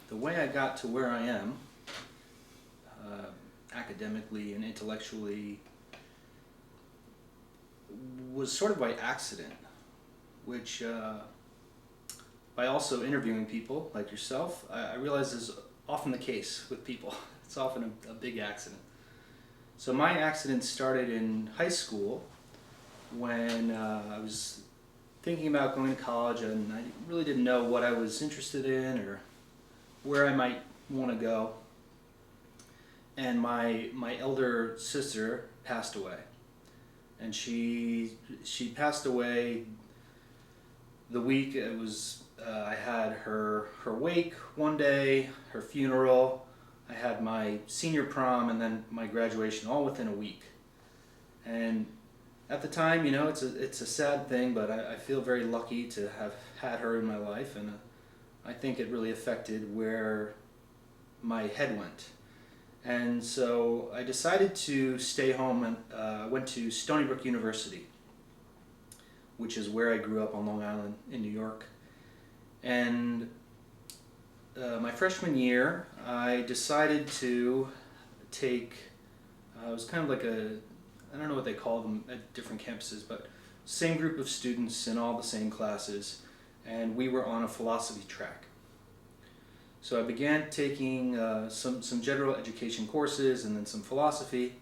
The way I got to where I am, uh, academically and intellectually, was sort of by accident, which by also interviewing people like yourself, I realize is often the case with people. It's often a big accident. So my accident started in high school when I was thinking about going to college, and I really didn't know what I was interested in or where I might want to go. And my elder sister passed away, and she passed away the week it was. I had her wake one day, her funeral. I had my senior prom, and then my graduation, all within a week. And at the time, it's a sad thing, but I feel very lucky to have had her in my life, and I think it really affected where my head went. And so I decided to stay home, and went to Stony Brook University, which is where I grew up on Long Island in New York. And my freshman year, I decided to take, it was kind of like I don't know what they call them at different campuses, but same group of students in all the same classes, and we were on a philosophy track. So I began taking some general education courses and then some philosophy,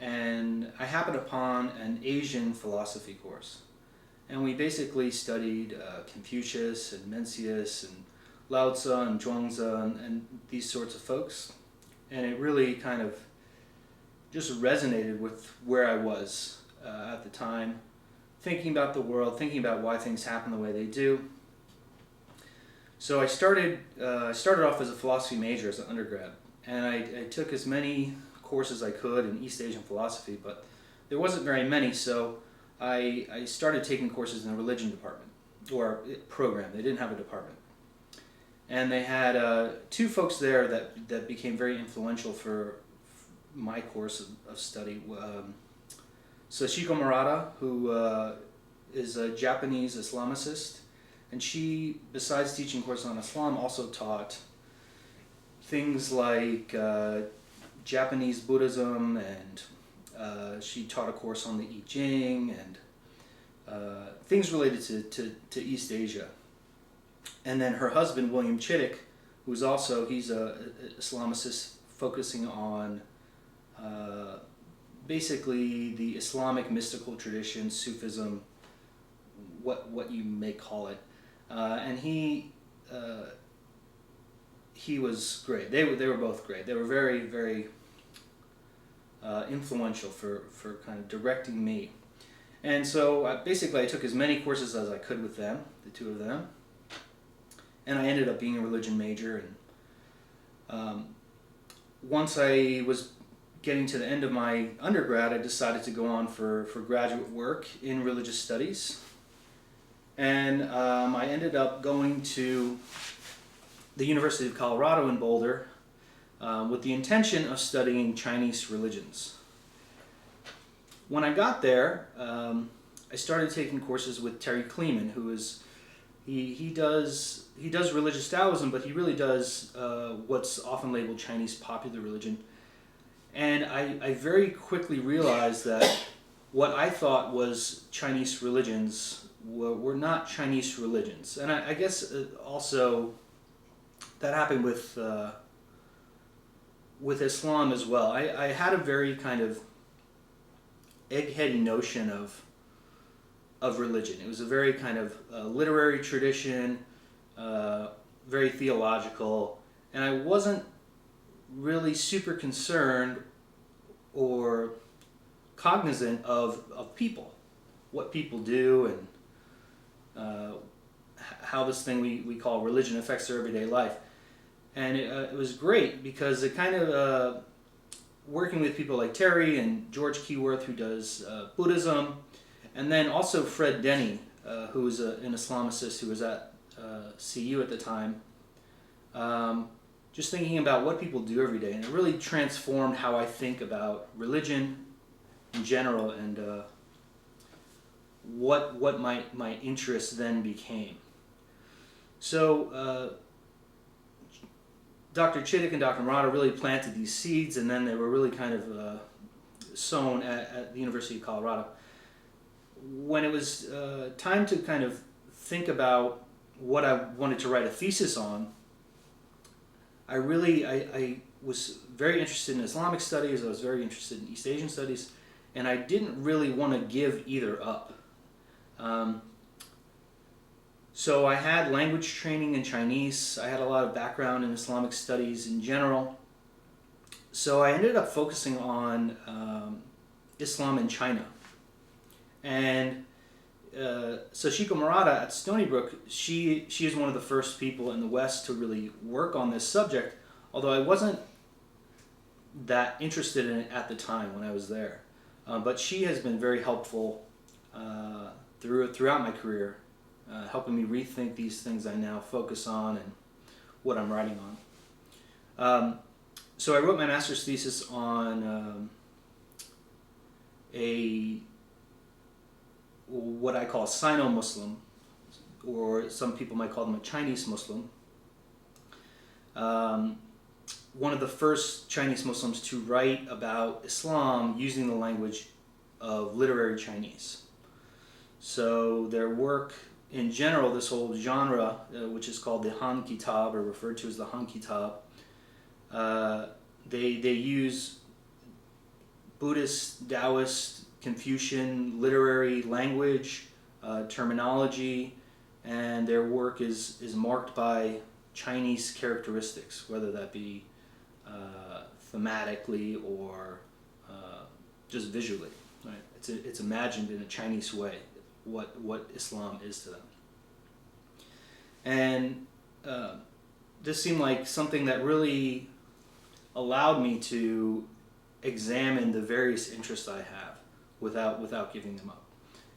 and I happened upon an Asian philosophy course. And we basically studied Confucius and Mencius and Lao Tzu and Zhuangzi and these sorts of folks. And it really kind of just resonated with where I was at the time, thinking about the world, thinking about why things happen the way they do. So I started off as a philosophy major as an undergrad, and I took as many courses I could in East Asian philosophy, but there wasn't very many, so I started taking courses in the religion department, or program. They didn't have a department. And they had two folks there that became very influential for my course of study. Sachiko Murata, who is a Japanese Islamicist, and she, besides teaching courses on Islam, also taught things like Japanese Buddhism, and she taught a course on the I Ching and things related to East Asia. And then her husband, William Chittick, he's a Islamicist focusing on basically the Islamic mystical tradition, Sufism, what you may call it. And he was great. They were both great. They were very, very influential for kind of directing me. And so basically I took as many courses as I could with them, the two of them. And I ended up being a religion major. And once I was getting to the end of my undergrad, I decided to go on for graduate work in religious studies. And I ended up going to the University of Colorado in Boulder with the intention of studying Chinese religions. When I got there, I started taking courses with Terry Kleeman, who is he does religious Taoism, but he really does what's often labeled Chinese popular religion. And I very quickly realized that what I thought was Chinese religions were not Chinese religions. And I guess also that happened with Islam as well. I had a very kind of eggheady notion of religion. It was a very kind of literary tradition, very theological, and I wasn't really super concerned or cognizant of people, what people do, and how this thing we call religion affects their everyday life. And it was great because it kind of, working with people like Terry and George Keyworth, who does Buddhism, and then also Fred Denny, who was an Islamicist who was at CU at the time, just thinking about what people do every day. And it really transformed how I think about religion in general, and what my interest then became. So Dr. Chittick and Dr. Murata really planted these seeds, and then they were really kind of sown at the University of Colorado. When it was time to kind of think about what I wanted to write a thesis on, I was very interested in Islamic studies, I was very interested in East Asian studies, and I didn't really want to give either up. So I had language training in Chinese, I had a lot of background in Islamic studies in general, so I ended up focusing on Islam in China. And Sachiko Murata at Stony Brook, she is one of the first people in the West to really work on this subject, although I wasn't that interested in it at the time when I was there. But she has been very helpful throughout my career, helping me rethink these things I now focus on and what I'm writing on. So I wrote my master's thesis on what I call a Sino-Muslim, or some people might call them a Chinese Muslim. One of the first Chinese Muslims to write about Islam using the language of literary Chinese. So their work in general, this whole genre, which is called the Han Kitab, or referred to as the Han Kitab, they use Buddhist, Taoist, Confucian literary language, terminology, and their work is marked by Chinese characteristics, whether that be thematically or just visually. Right? It's imagined in a Chinese way what Islam is to them. And this seemed like something that really allowed me to examine the various interests I have without giving them up.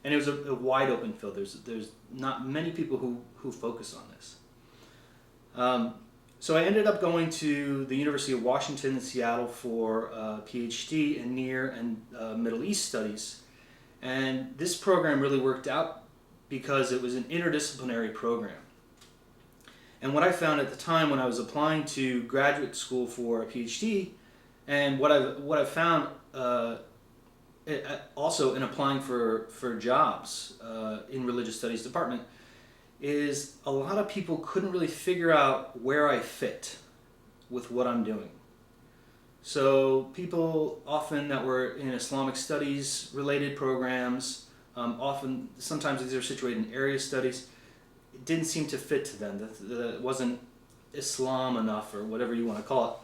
And it was a wide open field. There's not many people who focus on this. So I ended up going to the University of Washington in Seattle for a PhD in Near and Middle East Studies. And this program really worked out because it was an interdisciplinary program. And what I found at the time when I was applying to graduate school for a PhD, and what I've found also in applying for jobs in religious studies department, is a lot of people couldn't really figure out where I fit with what I'm doing. So people often that were in Islamic studies related programs, sometimes these are situated in area studies, it didn't seem to fit to them. That wasn't Islam enough, or whatever you want to call it.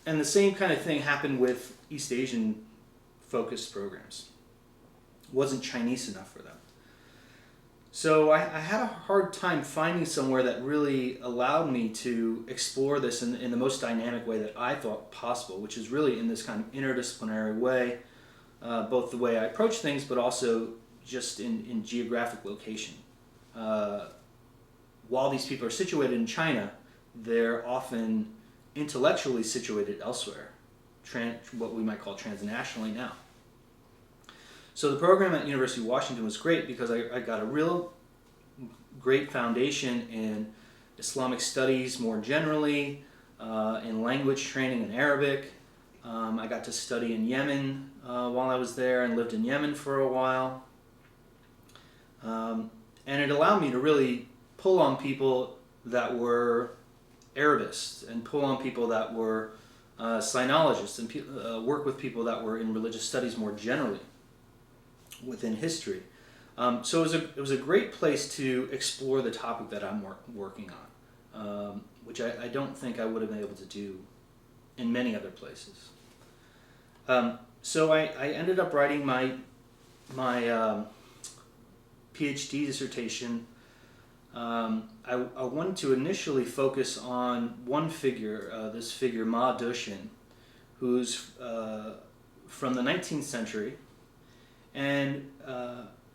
And the same kind of thing happened with East Asian focused programs. It wasn't Chinese enough for them. So I had a hard time finding somewhere that really allowed me to explore this in the most dynamic way that I thought possible, which is really in this kind of interdisciplinary way, both the way I approach things, but also just in geographic location. While these people are situated in China, they're often intellectually situated elsewhere, what we might call transnationally now. So the program at University of Washington was great because I got a real great foundation in Islamic studies more generally, in language training in Arabic. I got to study in Yemen while I was there, and lived in Yemen for a while. And it allowed me to really pull on people that were Arabists, and pull on people that were sinologists, and work with people that were in religious studies more generally within history. So it was a great place to explore the topic that I'm working on, which I don't think I would have been able to do in many other places. So I ended up writing my PhD dissertation. I wanted to initially focus on one figure, this figure Ma Dushin, who's from the 19th century. And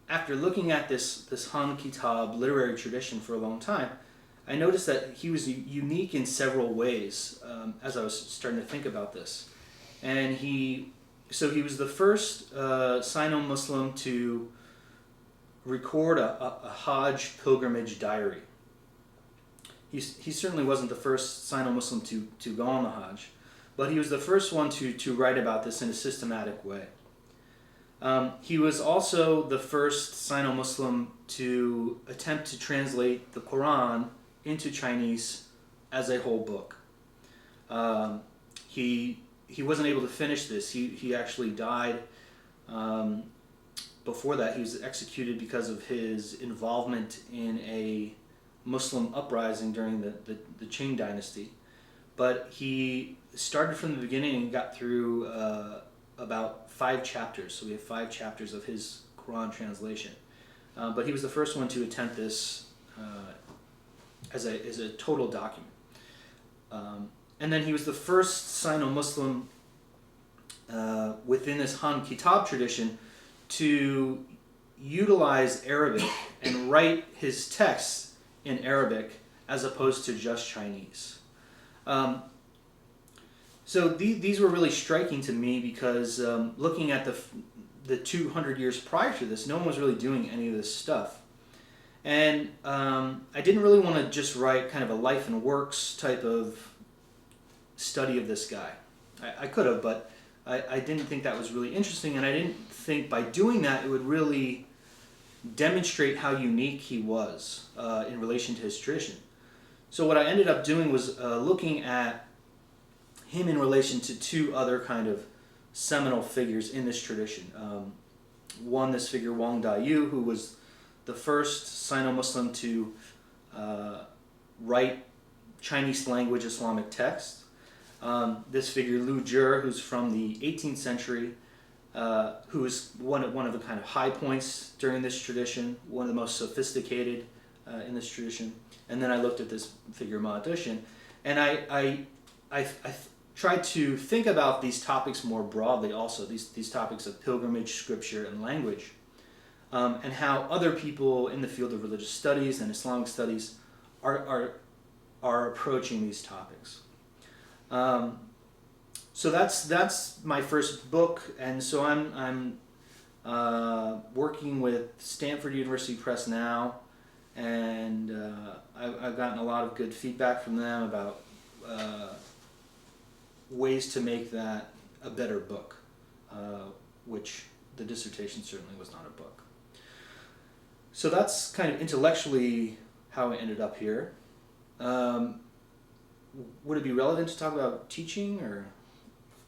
after looking at this Han Kitab literary tradition for a long time, I noticed that he was unique in several ways as I was starting to think about this. And he was the first Sino-Muslim to record a Hajj pilgrimage diary. he certainly wasn't the first Sino-Muslim to go on the Hajj, but he was the first one to write about this in a systematic way. He was also the first Sino-Muslim to attempt to translate the Quran into Chinese as a whole book. He wasn't able to finish this. He actually died before that. He was executed because of his involvement in a Muslim uprising during the Qing dynasty. But he started from the beginning and got through about 5 chapters. So we have 5 chapters of his Quran translation. But he was the first one to attempt this as a total document. And then he was the first Sino-Muslim within this Han Kitab tradition to utilize Arabic and write his texts in Arabic as opposed to just Chinese. So these were really striking to me because looking at the 200 years prior to this, no one was really doing any of this stuff. And I didn't really want to just write kind of a life and works type of study of this guy. I could have, but I didn't think that was really interesting, and I didn't think by doing that it would really demonstrate how unique he was in relation to his tradition. So what I ended up doing was looking at him in relation to 2 other kind of seminal figures in this tradition. One, this figure Wang Dayu, who was the first Sino-Muslim to write Chinese language Islamic texts. This figure Lu Jur, who's from the 18th century, who is one of the kind of high points during this tradition, one of the most sophisticated in this tradition. And then I looked at this figure Ma Dushin, and I tried to think about these topics more broadly also, these topics of pilgrimage, scripture, and language, and how other people in the field of religious studies and Islamic studies are approaching these topics. So that's my first book, and so I'm working with Stanford University Press now, and I've gotten a lot of good feedback from them about ways to make that a better book, which the dissertation certainly was not a book. So that's kind of intellectually how I ended up here. Would it be relevant to talk about teaching, or?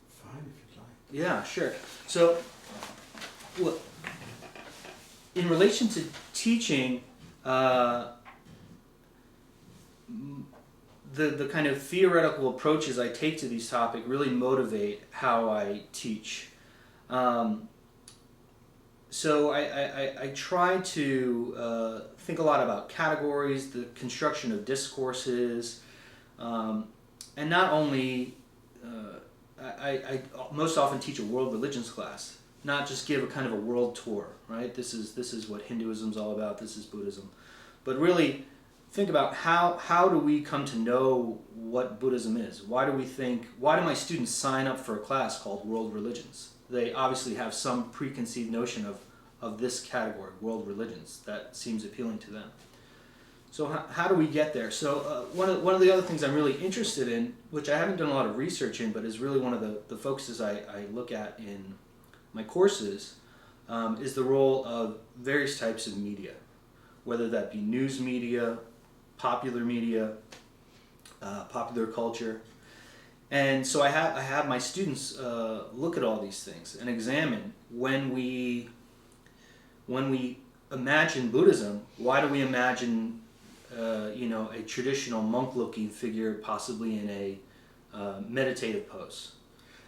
Fine, if you'd like. Yeah, sure. So, well, in relation to teaching, the kind of theoretical approaches I take to these topics really motivate how I teach. So I try to think a lot about categories, the construction of discourses, and not only, I most often teach a world religions class, not just give a kind of a world tour, right? This is what Hinduism's all about, this is Buddhism. But really think about how do we come to know what Buddhism is? Why do my students sign up for a class called world religions? They obviously have some preconceived notion of this category, world religions, that seems appealing to them. So how do we get there? So one of the other things I'm really interested in, which I haven't done a lot of research in, but is really one of the focuses I look at in my courses, is the role of various types of media, whether that be news media, popular culture. And so I have my students look at all these things and examine when we imagine Buddhism, why do we imagine a traditional monk-looking figure possibly in a meditative pose?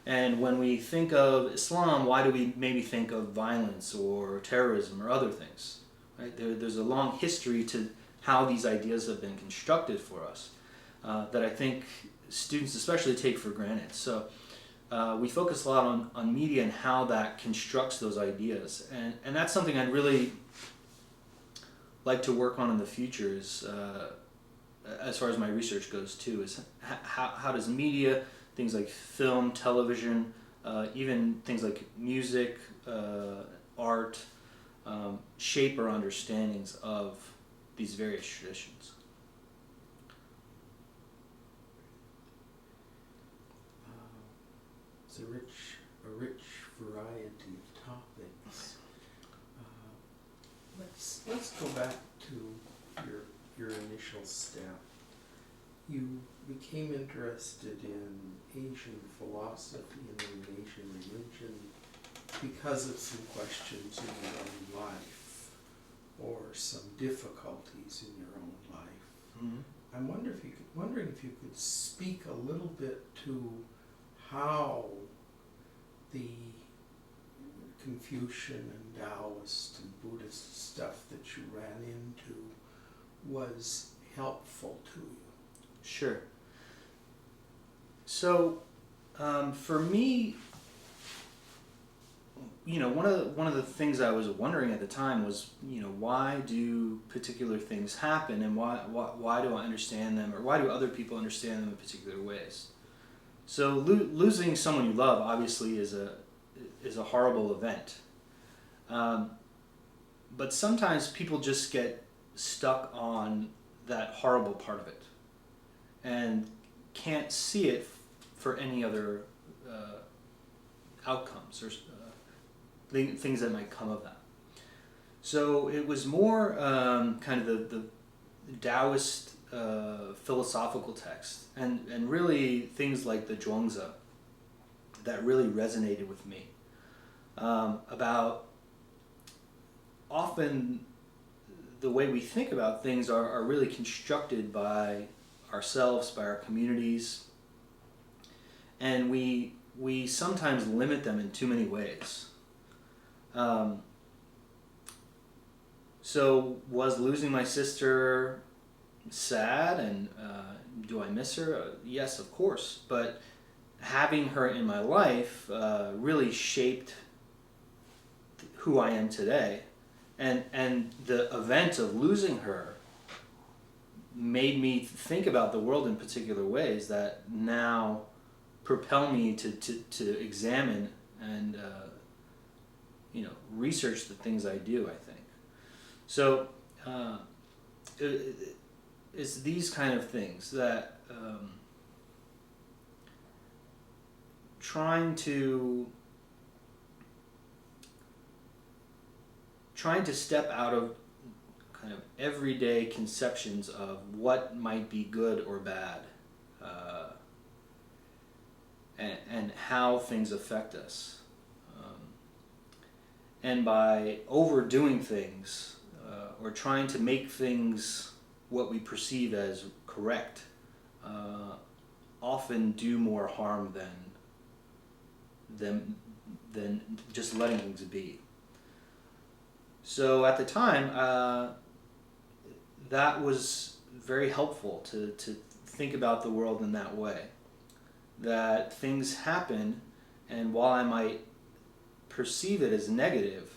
And when we think of Islam, why do we maybe think of violence or terrorism or other things? Right? There's a long history to how these ideas have been constructed for us that I think students especially take for granted. So we focus a lot on media and how that constructs those ideas. And that's something I'd really like to work on in the future, is as far as my research goes too, is how does media, things like film, television, even things like music, art, shape our understandings of these various traditions. It's a rich variety of topics. Let's go back to your initial step. You became interested in Asian philosophy and in Asian religion because of some questions in your own life or some difficulties in your own life. Mm-hmm. I'm wondering if you could speak a little bit to how the Confucian and Taoist and Buddhist stuff that you ran into was helpful to you. Sure. So, for me, one of the things I was wondering at the time was, why do particular things happen, and why do I understand them, or why do other people understand them in particular ways? So, losing someone you love obviously is a horrible event, but sometimes people just get stuck on that horrible part of it and can't see it for any other outcomes or things that might come of that. So it was more kind of the Taoist philosophical text and really things like the Zhuangzi that really resonated with me about often the way we think about things are really constructed by ourselves, by our communities, and we sometimes limit them in too many ways. So was losing my sister sad, and do I miss her? Yes, of course, but having her in my life really shaped who I am today, and the event of losing her made me think about the world in particular ways that now propel me to examine and research the things I do, I think. So it's these kind of things that trying to step out of kind of everyday conceptions of what might be good or bad, and how things affect us. And by overdoing things or trying to make things what we perceive as correct, often do more harm than just letting things be. So at the time, that was very helpful to think about the world in that way. That things happen, and while I might perceive it as negative,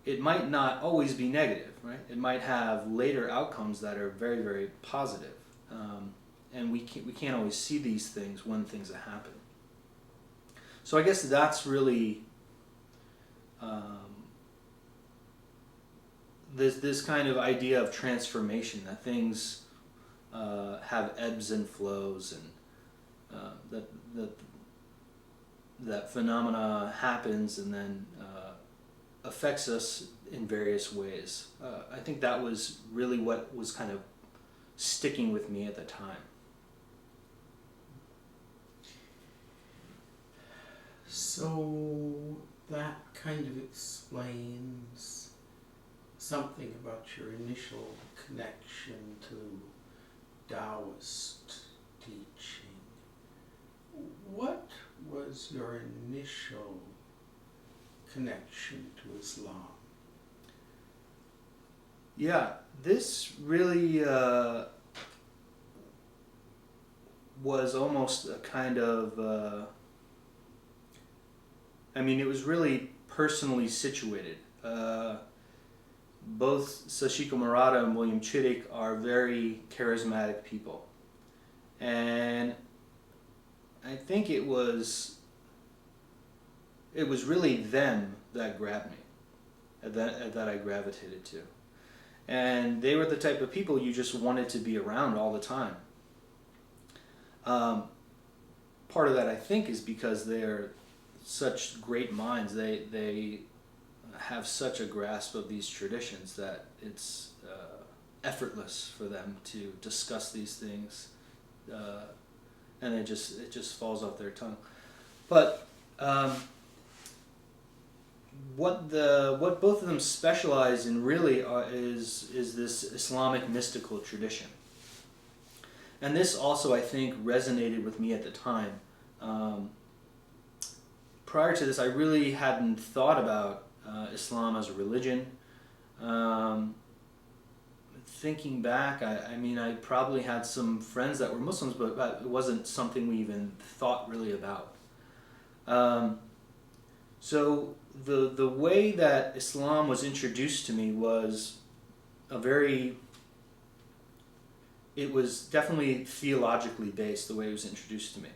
it might not always be negative, right? It might have later outcomes that are very, very positive. And we can't always see these things when things happen. So I guess that's really this kind of idea of transformation, that things have ebbs and flows, and that phenomena happens and then affects us in various ways. I think that was really what was kind of sticking with me at the time. So that kind of explains something about your initial connection to Taoist teaching. What was your initial connection to Islam? Yeah, this really was almost a kind of, it was really personally situated. Both Sachiko Murata and William Chittick are very charismatic people. And I think it was really them that grabbed me, that I gravitated to. And they were the type of people you just wanted to be around all the time. part of that, I think, is because they're such great minds. They have such a grasp of these traditions that it's effortless for them to discuss these things, and it just falls off their tongue. But what both of them specialize in really is this Islamic mystical tradition. And this also, I think, resonated with me at the time. Prior to this, I really hadn't thought about Islam as a religion. Thinking back, I mean, I probably had some friends that were Muslims, but it wasn't something we even thought really about. So the way that Islam was introduced to me was it was definitely theologically based, the way it was introduced to me.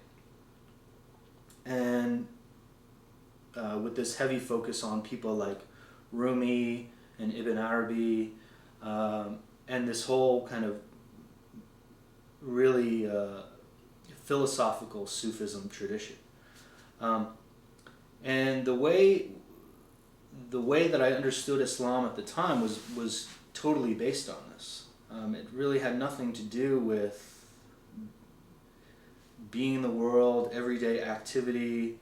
And with this heavy focus on people like Rumi and Ibn Arabi, and this whole kind of really philosophical Sufism tradition. And the way that I understood Islam at the time was totally based on this. It really had nothing to do with being in the world, everyday activity,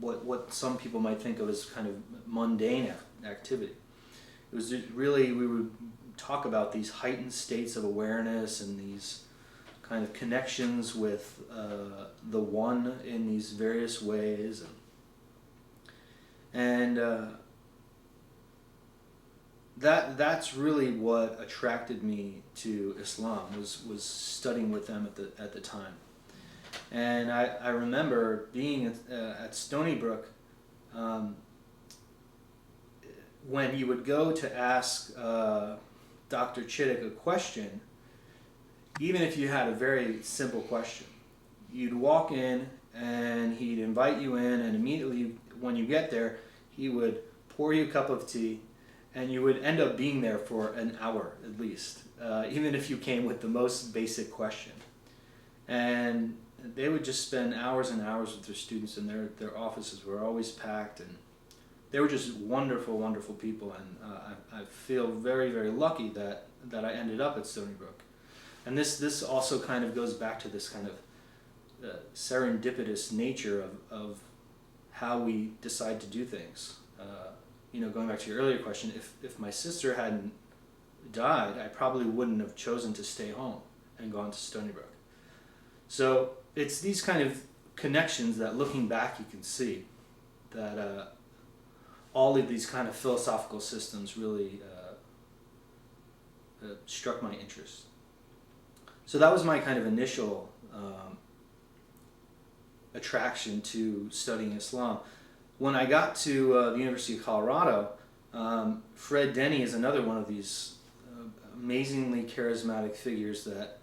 what some people might think of as kind of mundane activity. It was just really, we would talk about these heightened states of awareness and these kind of connections with the One in these various ways. And that's really what attracted me to Islam, was studying with them at the time. And I remember being at Stony Brook, when you would go to ask Dr. Chittick a question, even if you had a very simple question, you'd walk in and he'd invite you in, and immediately when you get there, he would pour you a cup of tea, and you would end up being there for an hour at least, even if you came with the most basic question. And they would just spend hours and hours with their students, and their offices were always packed, and they were just wonderful, wonderful people. And I feel very, very lucky that I ended up at Stony Brook. And this also kind of goes back to this kind of serendipitous nature of how we decide to do things. Going back to your earlier question, if my sister hadn't died, I probably wouldn't have chosen to stay home and gone to Stony Brook. So it's these kind of connections that, looking back, you can see that all of these kind of philosophical systems really struck my interest. So that was my kind of initial attraction to studying Islam. When I got to the University of Colorado, Fred Denny is another one of these amazingly charismatic figures that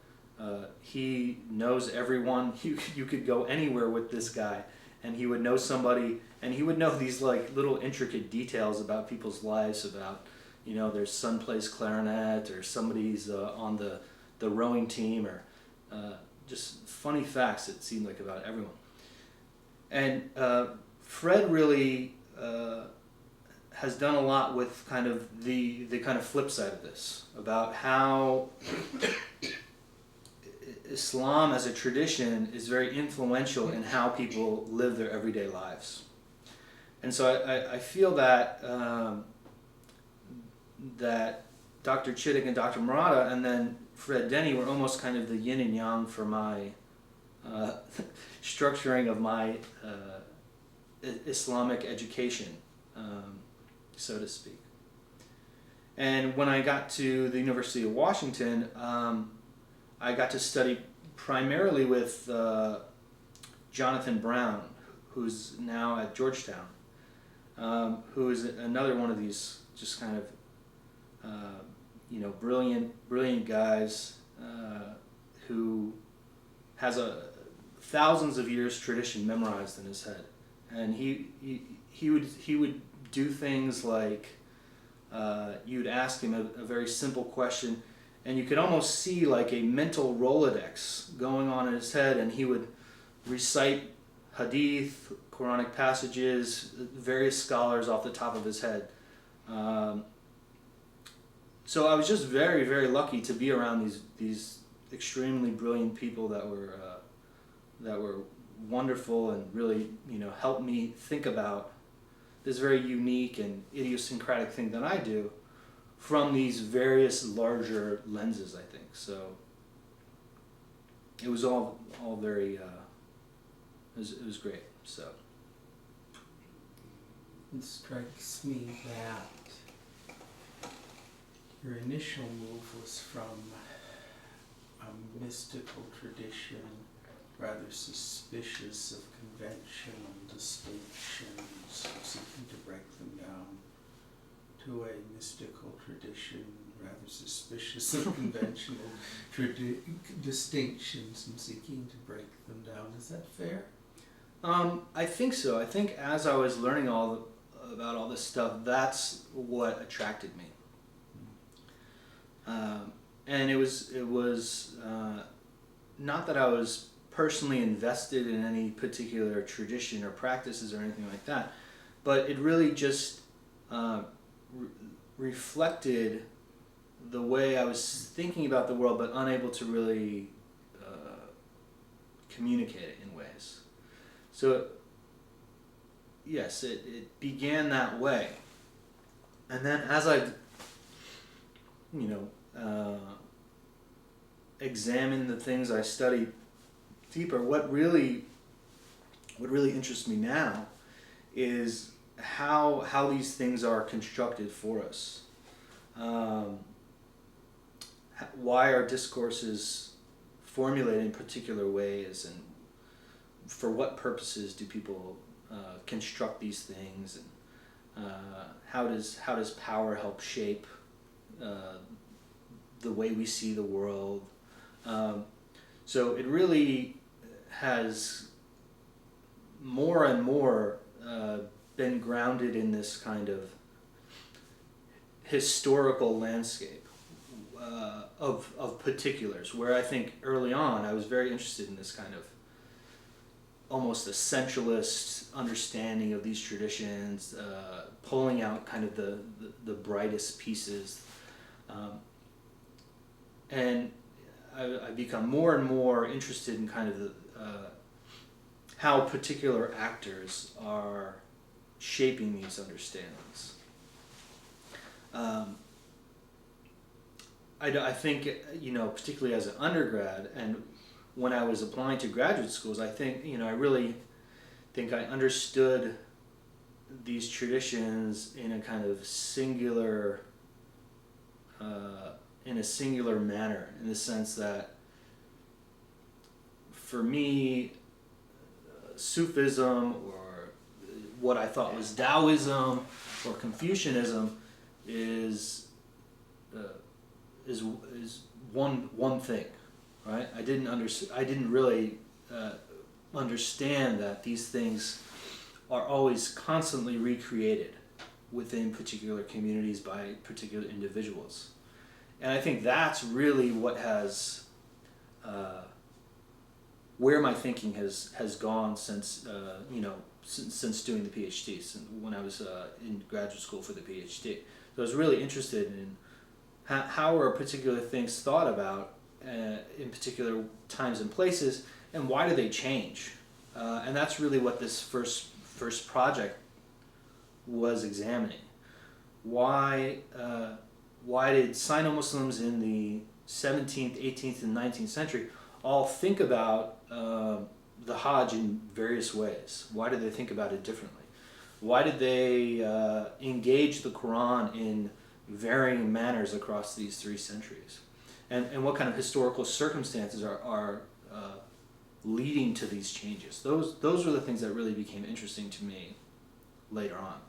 he knows everyone. You could go anywhere with this guy, and he would know somebody, and he would know these like little intricate details about people's lives, about their son plays clarinet, or somebody's on the rowing team, or just funny facts, it seemed like, about everyone. And Fred really has done a lot with kind of the kind of flip side of this, about how Islam as a tradition is very influential in how people live their everyday lives. And so I feel that that Dr. Chittick and Dr. Murata and then Fred Denny were almost kind of the yin and yang for my structuring of my Islamic education, so to speak. And when I got to the University of Washington, I got to study primarily with Jonathan Brown, who's now at Georgetown, who is another one of these just kind of brilliant guys who has thousands of years tradition memorized in his head. And he would do things like you'd ask him a very simple question, and you could almost see like a mental Rolodex going on in his head, and he would recite hadith, Quranic passages, various scholars off the top of his head. So I was just very, very lucky to be around these extremely brilliant people that were wonderful and really, helped me think about this very unique and idiosyncratic thing that I do from these various larger lenses, I think. So it was all very, it was great. So it strikes me that your initial move was from a mystical tradition, rather suspicious of conventional distinctions, seeking to break them down, to a mystical tradition, rather suspicious of conventional distinctions and seeking to break them down. Is that fair? I think so. I think as I was learning about all this stuff, that's what attracted me. And it was not that I was personally invested in any particular tradition or practices or anything like that, but it really just reflected the way I was thinking about the world, but unable to really communicate it in ways. So yes, it began that way, and then as I examine the things I study deeper, what really interests me now is how these things are constructed for us. Why are discourses formulated in particular ways, and for what purposes do people construct these things, and how does power help shape the way we see the world? So it really has more and more been grounded in this kind of historical landscape of particulars, where I think early on I was very interested in this kind of almost essentialist understanding of these traditions, pulling out kind of the brightest pieces. And I've become more and more interested in kind of how particular actors are shaping these understandings. I think, particularly as an undergrad, and when I was applying to graduate schools, I think, I really think I understood these traditions in a kind of singular manner, in the sense that for me, Sufism, or what I thought was Taoism or Confucianism, is one thing, right? I didn't really understand that these things are always constantly recreated within particular communities by particular individuals. And I think that's really what has, where my thinking has gone since, since doing the PhD, since when I was in graduate school for the PhD. So I was really interested in how are particular things thought about in particular times and places, and why do they change? And that's really what this first project was examining. Why did Sino-Muslims in the 17th, 18th, and 19th century all think about the Hajj in various ways? Why did they think about it differently? Why did they engage the Quran in varying manners across these 3 centuries? And what kind of historical circumstances are leading to these changes? Those were the things that really became interesting to me later on.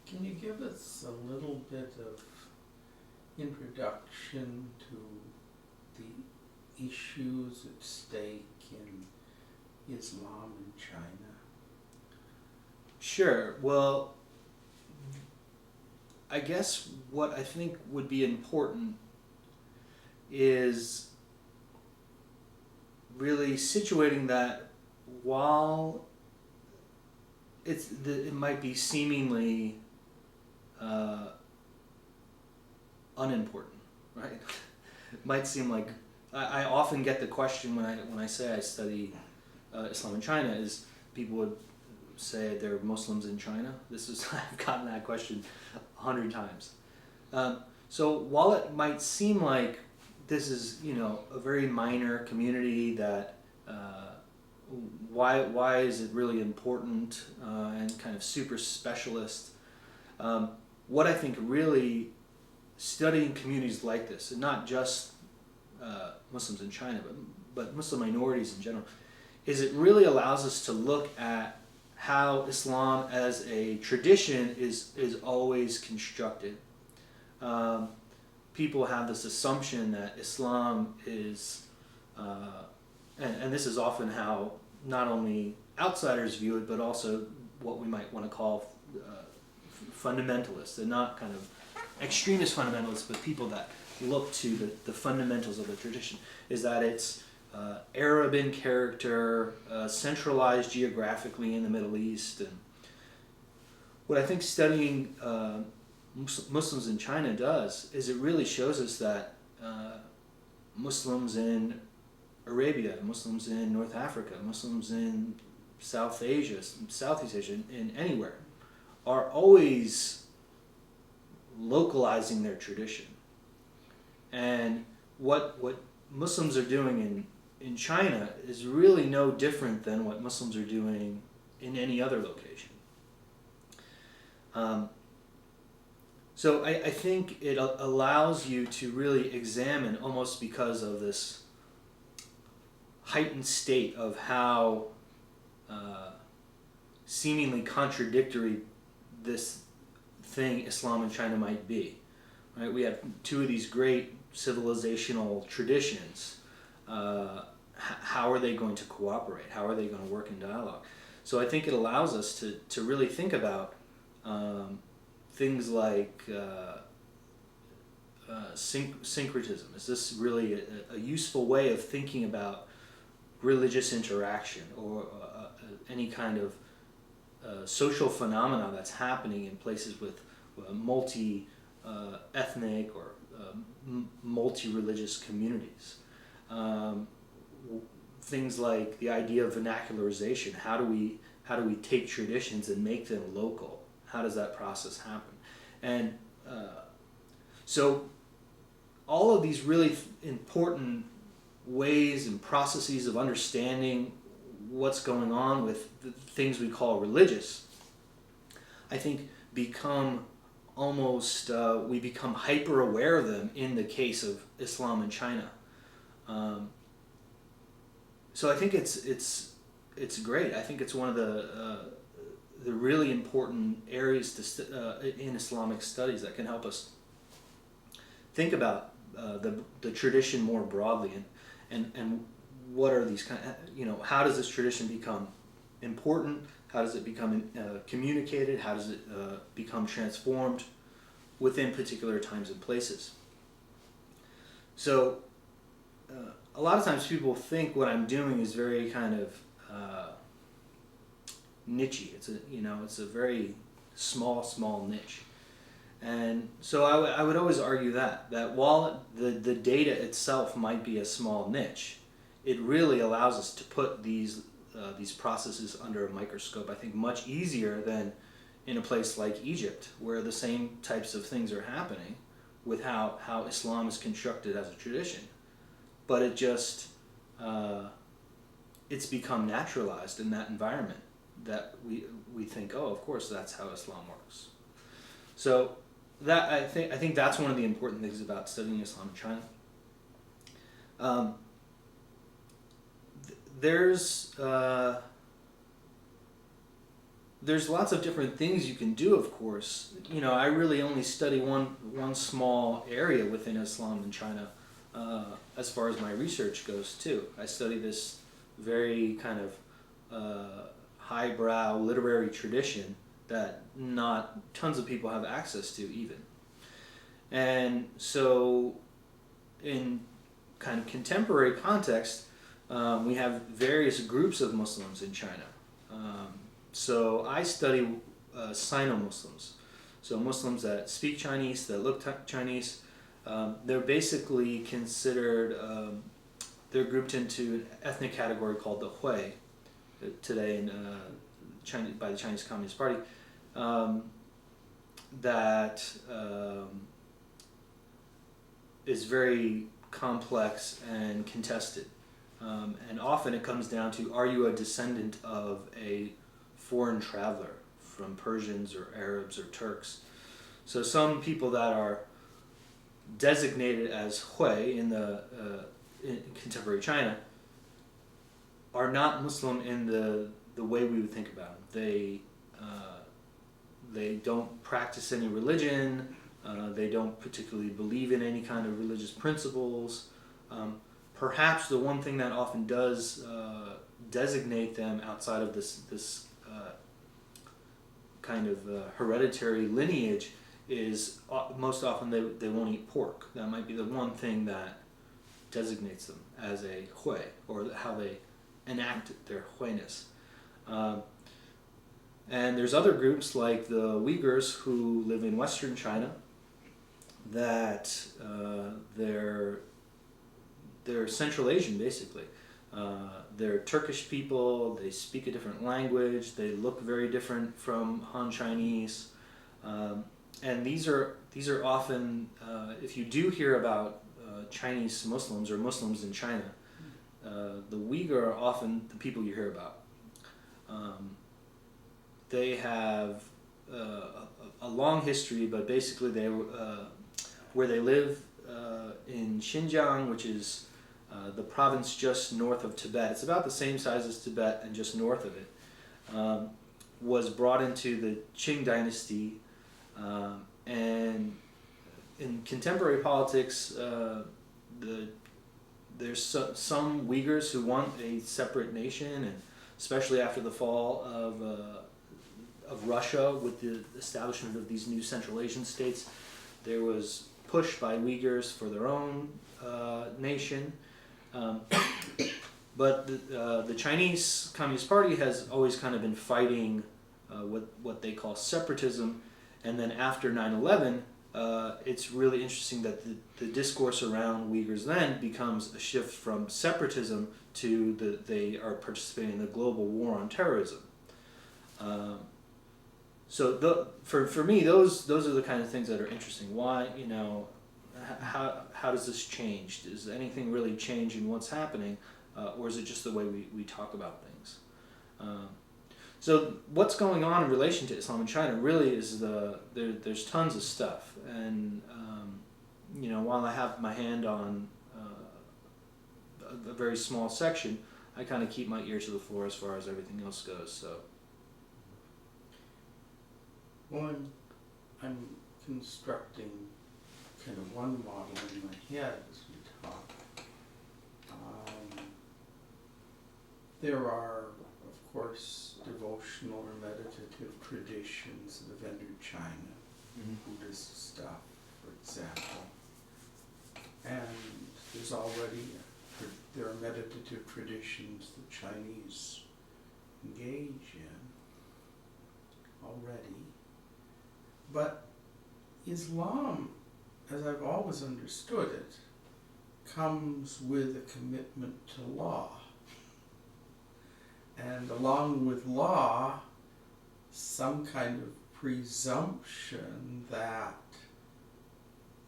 Can you give us a little bit of introduction to the issues at stake in Islam in China? Sure. Well, I guess what I think would be important is really situating that while it might be seemingly unimportant, right? It might seem like I often get the question when I say I study Islam in China is people would say they're Muslims in China. This is I've gotten that question 100 times. So while it might seem like this is a very minor community that why is it really important and kind of super specialist, what I think really studying communities like this, and not just Muslims in China but Muslim minorities in general, is it really allows us to look at how Islam as a tradition is always constructed. People have this assumption that Islam is, and this is often how not only outsiders view it, but also what we might want to call fundamentalists, and not kind of extremist fundamentalists, but people that look to the fundamentals of the tradition, is that it's Arab in character, centralized geographically in the Middle East. And what I think studying Muslims in China does is it really shows us that Muslims in Arabia, Muslims in North Africa, Muslims in South Asia, Southeast Asia, in anywhere, are always localizing their tradition. And what Muslims are doing in China is really no different than what Muslims are doing in any other location. So I think it allows you to really examine, almost because of this heightened state of how seemingly contradictory this thing Islam in China might be. Right? We have two of these great civilizational traditions. How are they going to cooperate? How are they going to work in dialogue? So I think it allows us to really think about things like syncretism. Is this really a useful way of thinking about religious interaction, or any kind of social phenomena that's happening in places with multi-ethnic or multi-religious communities? Things like the idea of vernacularization. How do we take traditions and make them local? How does that process happen? And so all of these really important ways and processes of understanding what's going on with the things we call religious, I think become almost, we become hyper aware of them in the case of Islam in China. So I think it's great. I think it's one of the really important areas in Islamic studies that can help us think about the tradition more broadly, and what are these how does this tradition become important? How does it become communicated? How does it become transformed within particular times and places? So a lot of times people think what I'm doing is very kind of niche-y. It's a very small niche. And so I would always argue that while the data itself might be a small niche, it really allows us to put these processes under a microscope, I think, much easier than in a place like Egypt, where the same types of things are happening with how Islam is constructed as a tradition. But it just, it's become naturalized in that environment that we think, oh, of course, that's how Islam works. So that I think that's one of the important things about studying Islam in China. There's lots of different things you can do, of course. I really only study one small area within Islam in China, as far as my research goes too. I study this very kind of highbrow literary tradition that not tons of people have access to even. And so in kind of contemporary context, we have various groups of Muslims in China. So I study Sino-Muslims. So Muslims that speak Chinese, that look Chinese, they're basically considered, they're grouped into an ethnic category called the Hui, today in China, by the Chinese Communist Party, that is very complex and contested. And often it comes down to, are you a descendant of a foreign traveler from Persians or Arabs or Turks? So some people that are designated as Hui in in contemporary China are not Muslim in the way we would think about them. They don't practice any religion. They don't particularly believe in any kind of religious principles. Perhaps the one thing that often does designate them outside of this kind of hereditary lineage is most often they won't eat pork. That might be the one thing that designates them as a Hui, or how they enact their Huiness. And there's other groups like the Uyghurs who live in Western China that they're Central Asian basically. They're Turkish people, they speak a different language, they look very different from Han Chinese. And these are often, if you do hear about Chinese Muslims or Muslims in China, the Uyghur are often the people you hear about. They have a long history, but basically they where they live in Xinjiang, which is the province just north of Tibet. It's about the same size as Tibet and just north of it. Was brought into the Qing dynasty, and in contemporary politics, there's some Uyghurs who want a separate nation, and especially after the fall of Russia with the establishment of these new Central Asian states, there was push by Uyghurs for their own nation. But the Chinese Communist Party has always kind of been fighting what they call separatism, and then after 9/11, it's really interesting that the discourse around Uyghurs then becomes a shift from separatism to they are participating in the global war on terrorism. So for me, those are the kind of things that are interesting. Why, how does this change? Does anything really change in what's happening, or is it just the way we talk about things? So what's going on in relation to Islam in China really is there's tons of stuff, and while I have my hand on a very small section, I kind of keep my ear to the floor as far as everything else goes. So. Well, I'm constructing kind of one model in my head as we talk. There are, of course, devotional or meditative traditions that have entered China, Buddhist stuff, for example. And there are meditative traditions the Chinese engage in already. But Islam, as I've always understood it, comes with a commitment to law. And along with law, some kind of presumption that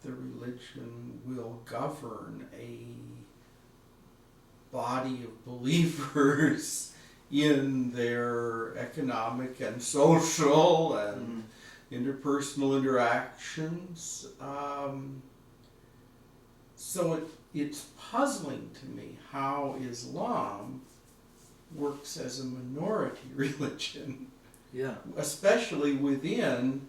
the religion will govern a body of believers in their economic and social and interpersonal interactions. So it's puzzling to me how Islam works as a minority religion, especially within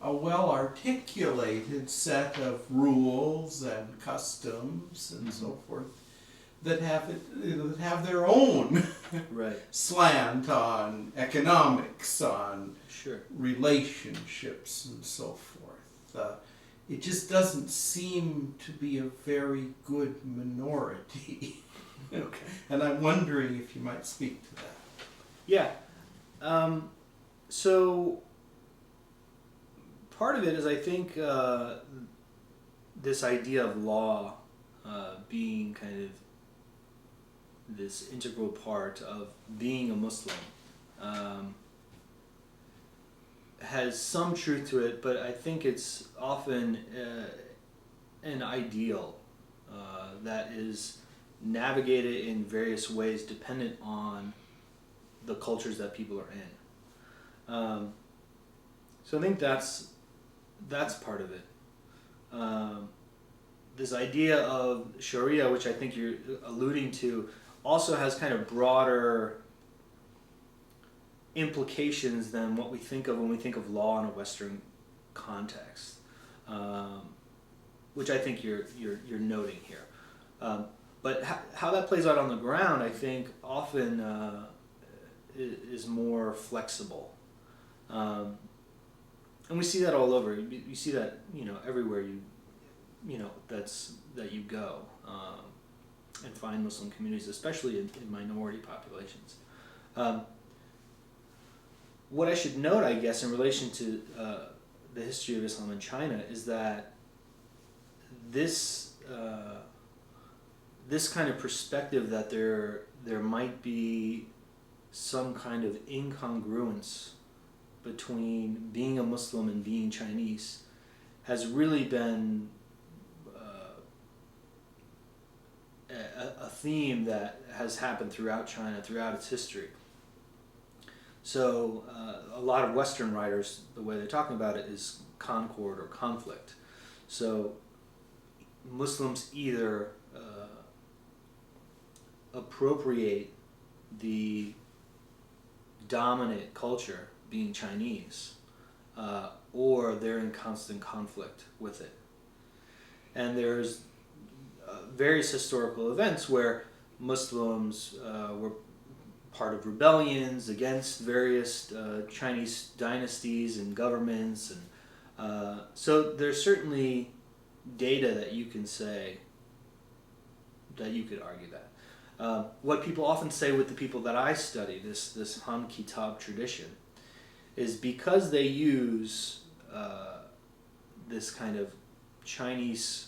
a well-articulated set of rules and customs and so forth that have their own slant on economics, on relationships and so forth. It just doesn't seem to be a very good minority. Okay. And I'm wondering if you might speak to that. Yeah. So part of it is, I think, this idea of law being kind of this integral part of being a Muslim has some truth to it, but I think it's often an ideal that is navigated in various ways dependent on the cultures that people are in. So I think that's part of it. This idea of Sharia, which I think you're alluding to, also has kind of broader implications than what we think of when we think of law in a Western context, which I think you're noting here. But how that plays out on the ground, I think, often is more flexible, and we see that all over. You see that everywhere that you go and find Muslim communities, especially in minority populations. What I should note, I guess, in relation to the history of Islam in China is that this kind of perspective that there might be some kind of incongruence between being a Muslim and being Chinese has really been a theme that has happened throughout China, throughout its history. So a lot of Western writers, the way they're talking about it is concord or conflict. So Muslims either appropriate the dominant culture, being Chinese, or they're in constant conflict with it. And there's various historical events where Muslims were part of rebellions against various Chinese dynasties and governments, and so there's certainly data that you can say that you could argue that. What people often say with the people that I study, this Han Kitab tradition, is because they use this kind of Chinese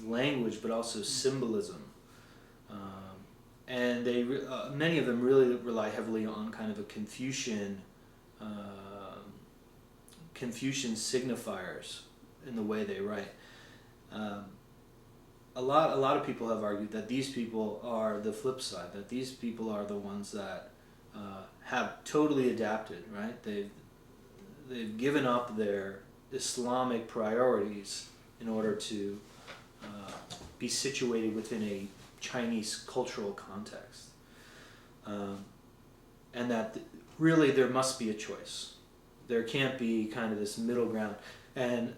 language, but also symbolism, and they many of them really rely heavily on kind of a Confucian signifiers in the way they write. A lot of people have argued that these people are the flip side, that these people are the ones that have totally adapted, right? They've given up their Islamic priorities in order to be situated within a Chinese cultural context, and that really there must be a choice. There can't be kind of this middle ground, and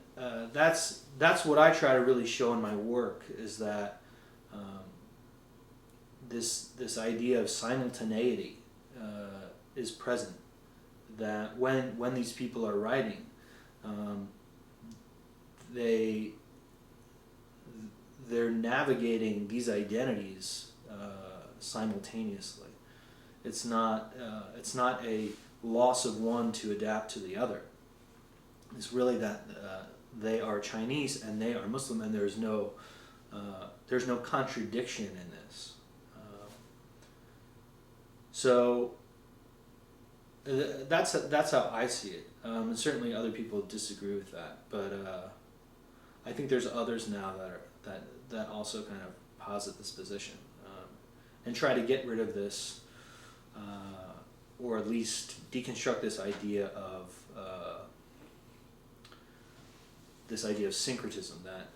that's what I try to really show in my work, is that this idea of simultaneity is present. That when these people are writing, they're navigating these identities simultaneously. It's not a loss of one to adapt to the other. It's really that they are Chinese and they are Muslim, and there's no contradiction in this. So that's how I see it. And certainly other people disagree with that, but I think there's others now that also kind of posit this position and try to get rid of this, or at least deconstruct this idea of syncretism, that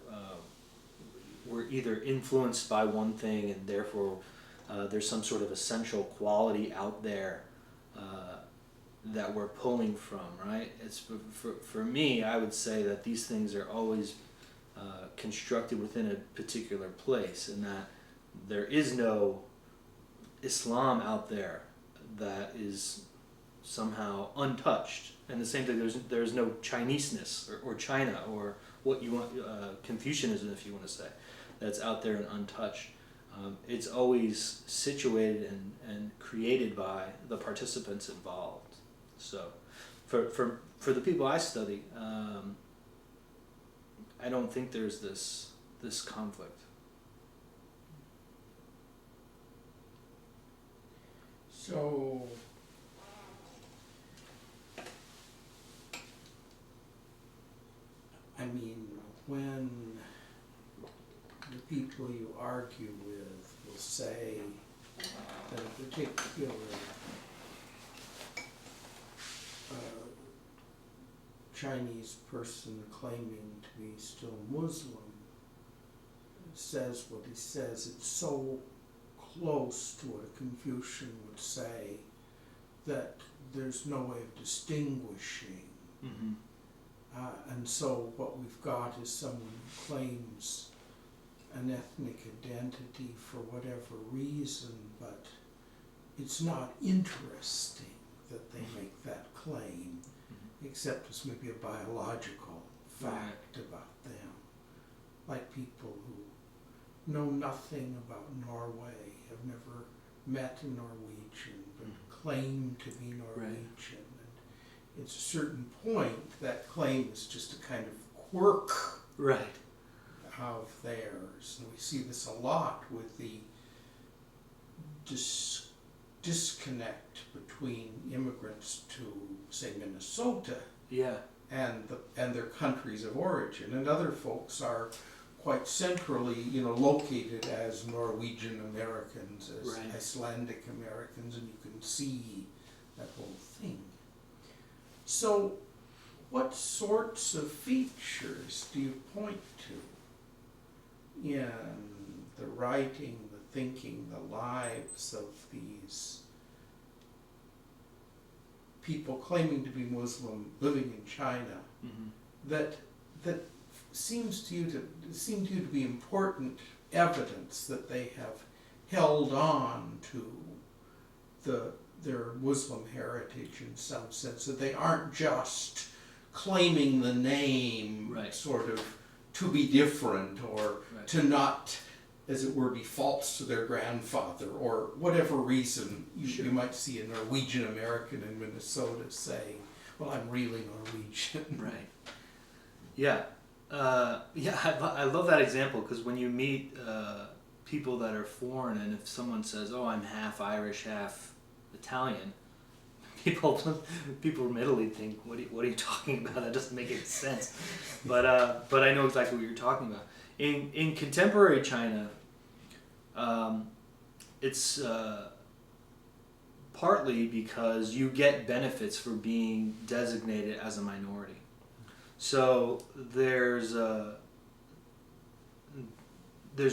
we're either influenced by one thing and therefore there's some sort of essential quality out there that we're pulling from, right? It's for me, I would say that these things are always constructed within a particular place, and that there is no Islam out there that is somehow untouched. And the same thing, there's no Chineseness or China or what you want, Confucianism, if you want to say, that's out there and untouched. it's always situated and created by the participants involved. So for the people I study, I don't think there's this conflict. So, I mean, when the people you argue with will say that a particular Chinese person claiming to be still Muslim says what he says, it's so close to what a Confucian would say that there's no way of distinguishing. Mm-hmm. And so what we've got is someone who claims an ethnic identity for whatever reason, but it's not interesting that they make that claim, except as maybe a biological fact about them. Like people who know nothing about Norway, have never met a Norwegian, but claim to be Norwegian. And it's a certain point, that claim is just a kind of quirk of theirs. And we see this a lot with the disconnect between immigrants to, say, Minnesota and their countries of origin. And other folks are quite centrally, located as Norwegian Americans, as Icelandic Americans, and you can see that whole thing. So, what sorts of features do you point to in the writing, the thinking, the lives of these people claiming to be Muslim, living in China, that seems to you to be important evidence that they have held on to their Muslim heritage in some sense, that they aren't just claiming the name sort of to be different or to not, as it were, be false to their grandfather, or whatever reason you might see a Norwegian American in Minnesota saying, well, I'm really Norwegian. I love that example, because when you meet people that are foreign, and if someone says, oh, I'm half Irish, half Italian, people from Italy think, what are you talking about? That doesn't make any sense. But I know exactly what you're talking about. In contemporary China, it's partly because you get benefits for being designated as a minority. So there's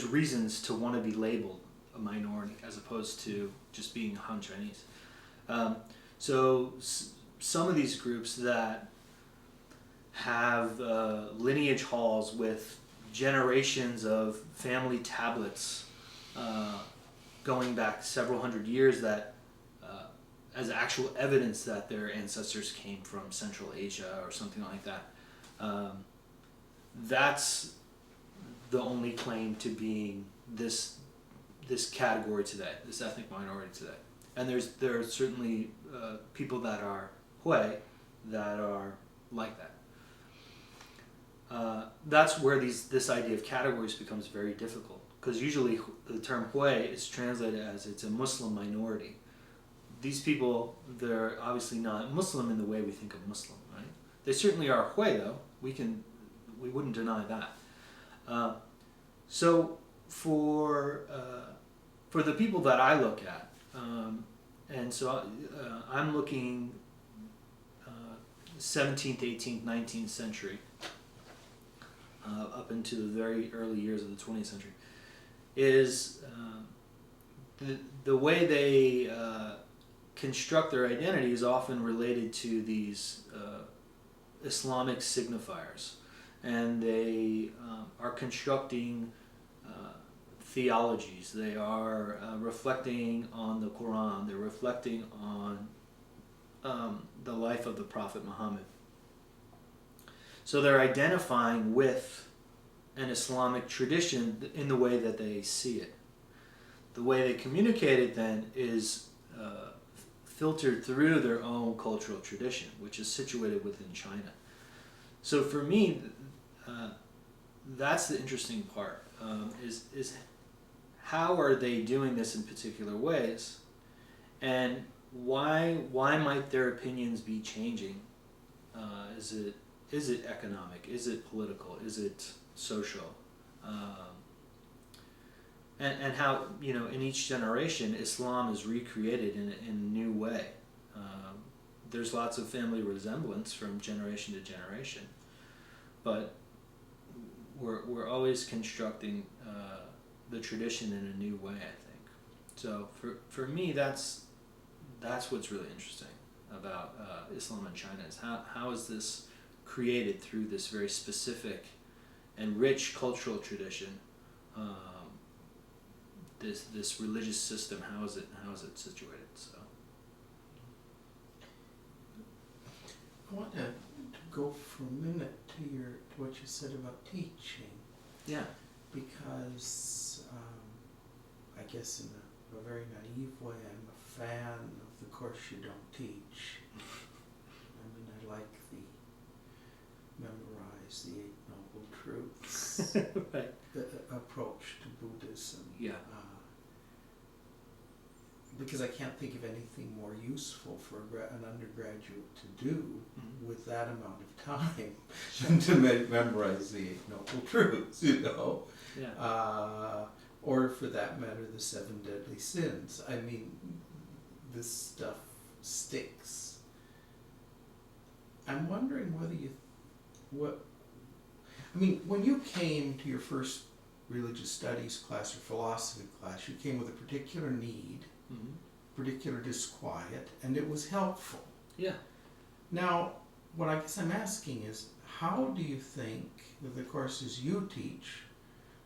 reasons to want to be labeled a minority as opposed to just being Han Chinese. So some of these groups that have lineage halls with generations of family tablets going back several hundred years that as actual evidence that their ancestors came from Central Asia or something like that. That's the only claim to being this category today, this ethnic minority today. And there are certainly people that are Hui that are like that. That's where this idea of categories becomes very difficult, because usually the term Hui is translated as it's a Muslim minority. These people, they're obviously not Muslim in the way we think of Muslim, right? They certainly are Hui, though. We wouldn't deny that. So for the people that I look at, and so I'm looking 17th, 18th, 19th century, up into the very early years of the 20th century, is the way they construct their identity is often related to these Islamic signifiers, and they are constructing theologies. They are reflecting on the Quran. They're reflecting on the life of the Prophet Muhammad. So they're identifying with an Islamic tradition in the way that they see it. the way they communicate it then is filtered through their own cultural tradition, which is situated within China. So for me, that's the interesting part, is how are they doing this in particular ways, and why might their opinions be changing? Is it economic? Is it political? Is it social? And how, in each generation, Islam is recreated in a new way. There's lots of family resemblance from generation to generation, but we're always constructing the tradition in a new way, I think. So for me, that's what's really interesting about Islam in China, is how is this created through this very specific and rich cultural tradition. This religious system, how is it situated? So I want to go for a minute to what you said about teaching. yeah, Because I guess in a very naive way, I'm a fan of the course you don't teach. I mean, I like the memorize the Eight Noble Truths right. approach to Buddhism. Yeah. Because I can't think of anything more useful for an undergraduate to do with that amount of time than to memorize the Eight Noble Truths, Yeah. Or for that matter, the Seven Deadly Sins. I mean, this stuff sticks. I'm wondering whether when you came to your first religious studies class or philosophy class, you came with a particular need, particular disquiet, and it was helpful. Yeah. Now, what I guess I'm asking is, how do you think that the courses you teach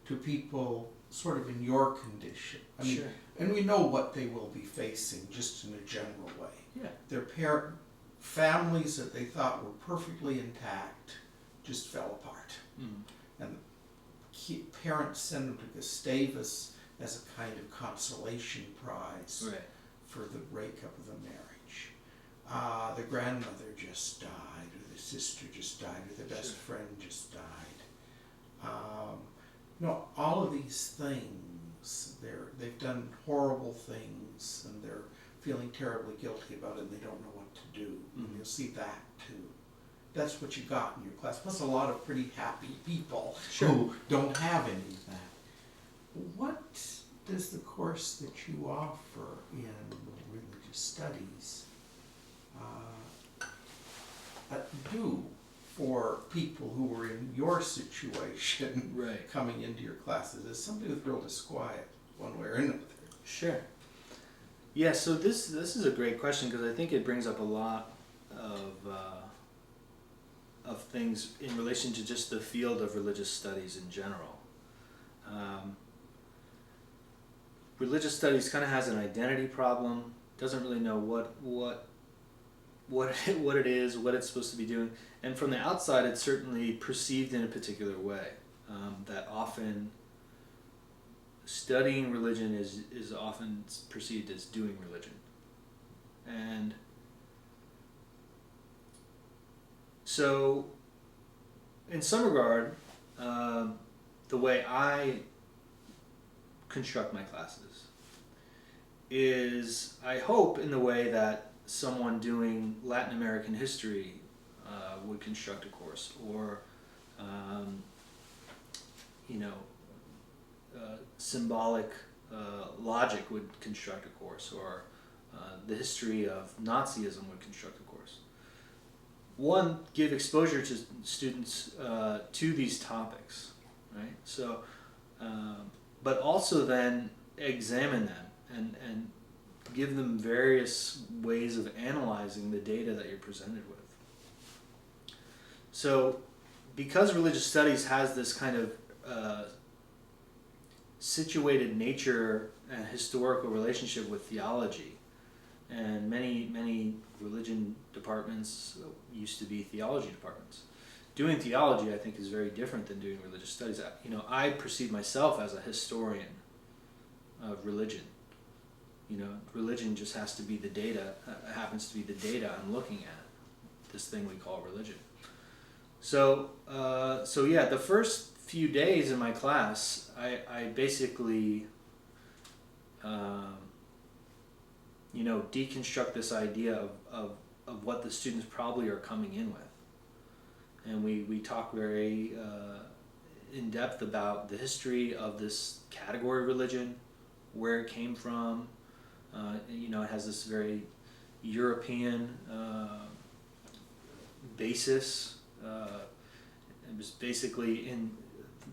to people sort of in your condition? I mean, Sure. and we know what they will be facing just in a general way. Yeah. Their families that they thought were perfectly intact just fell apart. And parents send them to Gustavus as a kind of consolation prize for the breakup of the marriage. The grandmother just died, or the sister just died, or the best friend just died. All of these things, they've done horrible things, and they're feeling terribly guilty about it, and they don't know what to do. And you'll see that too. That's what you got in your class, plus a lot of pretty happy people who don't have any of that. What does the course that you offer in religious studies do for people who are in your situation coming into your classes? As somebody with real disquiet, one way or another. Sure. Yeah, so this is a great question, because I think it brings up a lot of things in relation to just the field of religious studies in general. Religious studies kind of has an identity problem, doesn't really know what it is, what it's supposed to be doing, and from the outside it's certainly perceived in a particular way, that often studying religion is often perceived as doing religion. And so in some regard, the way I construct my classes is, I hope, in the way that someone doing Latin American history would construct a course, or symbolic logic would construct a course, or the history of Nazism would construct a course. One, give exposure to students to these topics, right? So, but also then examine them and give them various ways of analyzing the data that you're presented with. So, because religious studies has this kind of situated nature and historical relationship with theology, and many religion departments used to be theology departments. Doing theology, I think, is very different than doing religious studies. I perceive myself as a historian of religion. You know, religion just has to be the data, happens to be the data I'm looking at, this thing we call religion. So yeah, the first few days in my class, I basically, deconstruct this idea of what the students probably are coming in with. And we talk very in depth about the history of this category religion, where it came from. It has this very European basis. It was basically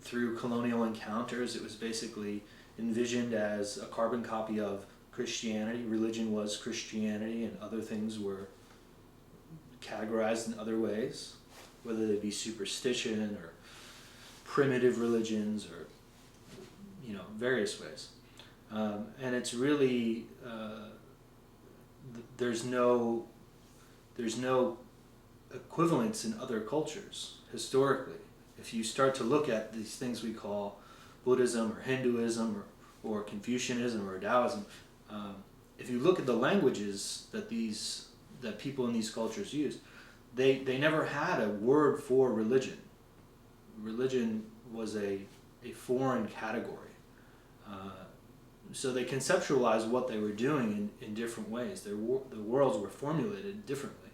through colonial encounters, it was basically envisioned as a carbon copy of Christianity. Religion was Christianity, and other things were categorized in other ways, whether they be superstition or primitive religions or various ways. And it's really there's no equivalence in other cultures historically. If you start to look at these things we call Buddhism or Hinduism or Confucianism or Taoism, if you look at the languages that people in these cultures use, they never had a word for religion. Religion was a foreign category. So they conceptualized what they were doing in different ways. The worlds were formulated differently.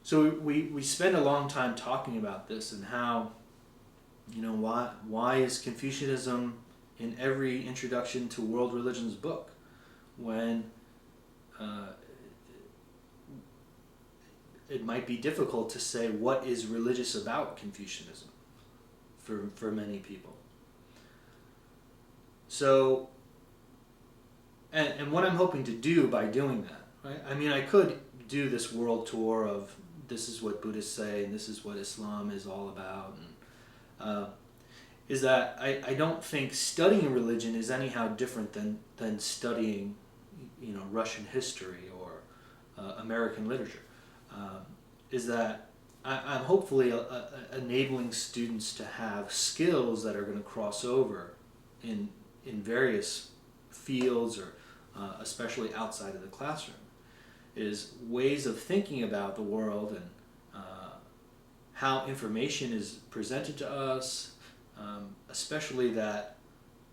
So we spend a long time talking about this and how, why is Confucianism in every introduction to world religions book, when it might be difficult to say what is religious about Confucianism for many people. So, and what I'm hoping to do by doing that, right? I mean, I could do this world tour of this is what Buddhists say and this is what Islam is all about, and is that I don't think studying religion is anyhow different than studying, Russian history or American literature. Is that I'm hopefully enabling students to have skills that are going to cross over in various fields, or especially outside of the classroom, is ways of thinking about the world and how information is presented to us, especially that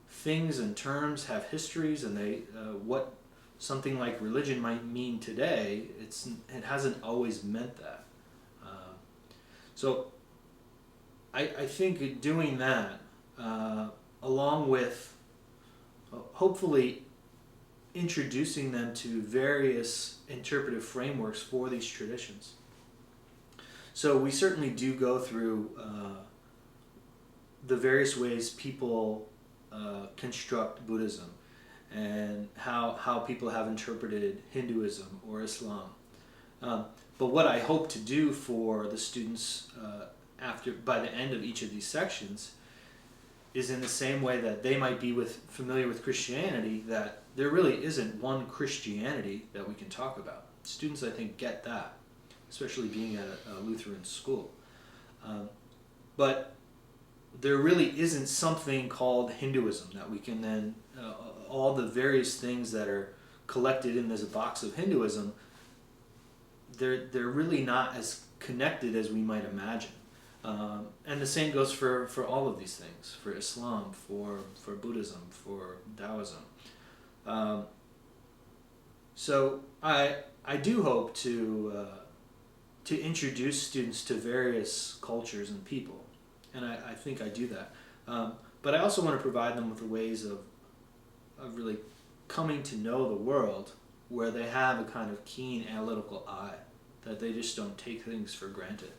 things and terms have histories, and what something like religion might mean today, it hasn't always meant that. So I think doing that, along with hopefully introducing them to various interpretive frameworks for these traditions. So we certainly do go through the various ways people construct Buddhism and how people have interpreted Hinduism or Islam. But what I hope to do for the students by the end of each of these sections is, in the same way that they might be familiar with Christianity, that there really isn't one Christianity that we can talk about. Students, I think, get that, especially being at a Lutheran school. But there really isn't something called Hinduism that we can then, all the various things that are collected in this box of Hinduism, they're really not as connected as we might imagine. And the same goes for all of these things, for Islam, for Buddhism, for Taoism. So I do hope to introduce students to various cultures and people, and I think I do that. But I also want to provide them with ways of really coming to know the world, where they have a kind of keen analytical eye, that they just don't take things for granted.